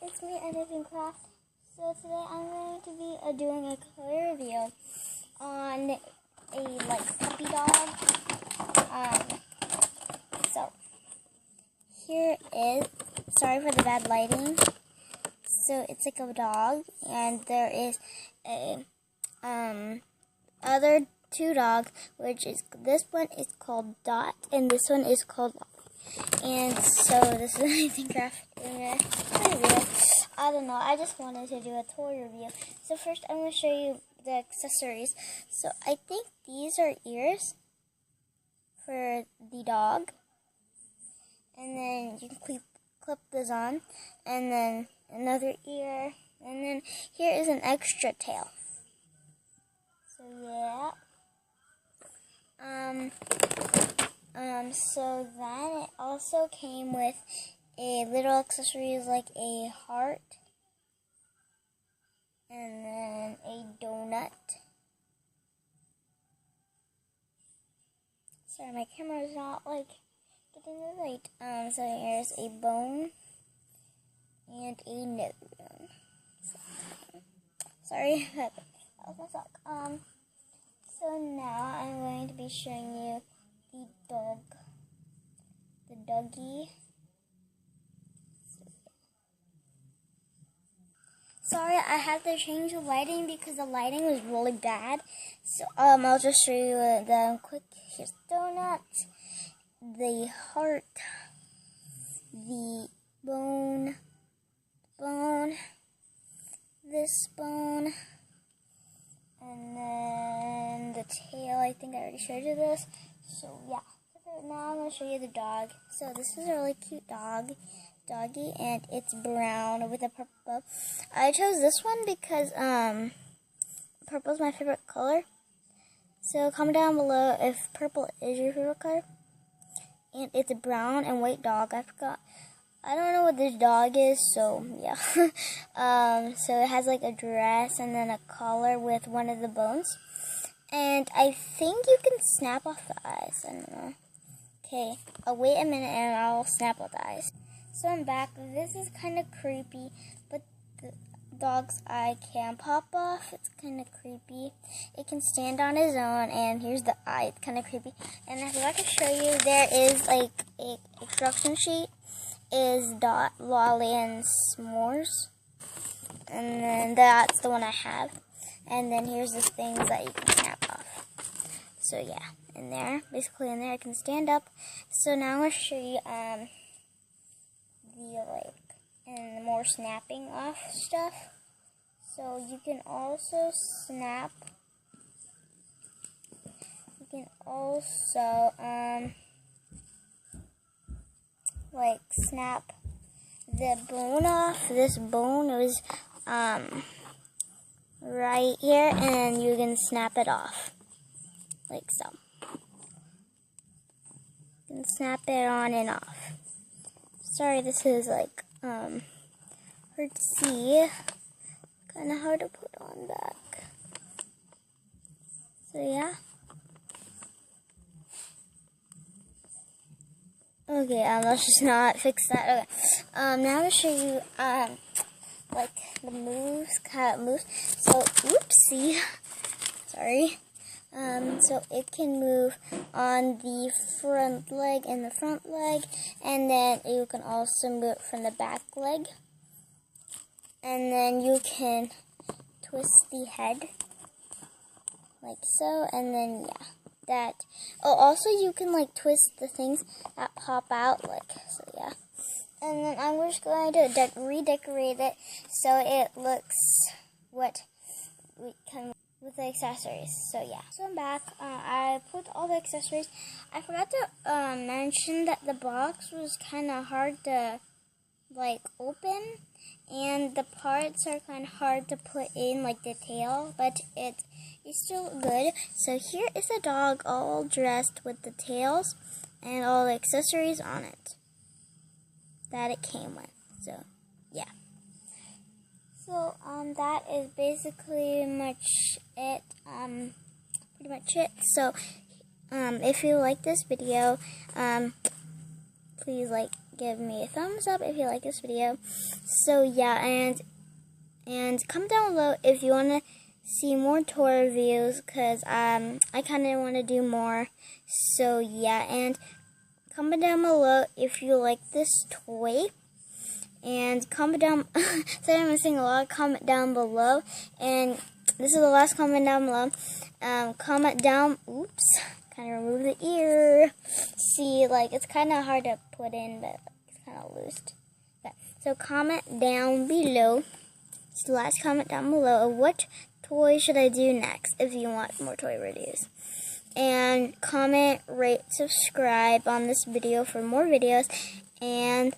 it's me, Anything Craft. So today I'm going to be doing a color review on a puppy dog. So here is, sorry for the bad lighting. So it's like a dog, and there is a other two dogs, which is this one is called Dot, and this one is called Lolly. And so this is Anything Craft review. I don't know, I just wanted to do a toy review. So first I'm going to show you the accessories. So I think these are ears for the dog. And then you can clip this on. And then another ear. And then here is an extra tail. So yeah. So then it also came with a little accessories like a heart and then a donut. Sorry, my camera is not getting the light. So here's a bone and a nose. Sorry, that was my sock. So now I'm going to be showing you the doggy. Sorry, I had to change the lighting because the lighting was really bad. So I'll just show you them quick. Here's the donut, the heart, the bone, this bone, and then the tail. I think I already showed you this. So yeah. Now I'm going to show you the dog. So this is a really cute doggy, and it's brown with a purple. I chose this one because purple is my favorite color. So comment down below if purple is your favorite color. And it's a brown and white dog. I don't know what this dog is, so yeah. So it has like a dress and then a collar with one of the bones. And I think you can snap off the eyes. I don't know. Okay, I'll wait a minute and I'll snap off the eyes. So I'm back. This is kind of creepy, but the dog's eye can pop off. It's kind of creepy. It can stand on his own, and here's the eye. It's kind of creepy. And I forgot to show you, there is like a instruction sheet. Is Dot, Lolly, and S'mores. And then that's the one I have. And then here's the things that you can snap off. So yeah. Basically in there, I can stand up. So now I'm going to show you the more snapping off stuff. So you can also snap. You can also snap the bone off. This bone is right here, and you can snap it off like so. And snap it on and off. Sorry, this is hard to see. Kind of hard to put on back. So yeah. Okay, let's just not fix that. Okay. Now I'm gonna show you the moves, how it moves. So oopsie. Sorry. So it can move on the front leg and the front leg, and then you can also move it from the back leg. And then you can twist the head like so, and then yeah, that. Oh, also you can twist the things that pop out so, yeah. And then I'm just going to redecorate it so it looks what we can with the accessories. So yeah. So I'm back. I put all the accessories. I forgot to mention that the box was kind of hard to open, and the parts are kind of hard to put in, like the tail, but it's still good. So here is a dog all dressed with the tails and all the accessories on it that it came with. So yeah. So that is basically pretty much it. So if you like this video, please give me a thumbs up if you like this video. So yeah, and comment down below if you want to see more toy reviews, because I kind of want to do more. So yeah, and comment down below if you like this toy. And comment down, sorry I'm missing a lot, comment down below. And this is the last comment down below. Comment down, oops, kind of remove the ear. See, like, it's kind of hard to put in, but it's kind of loose. Okay. So comment down below. It's the last comment down below of what toy should I do next if you want more toy reviews. And comment, rate, subscribe on this video for more videos. And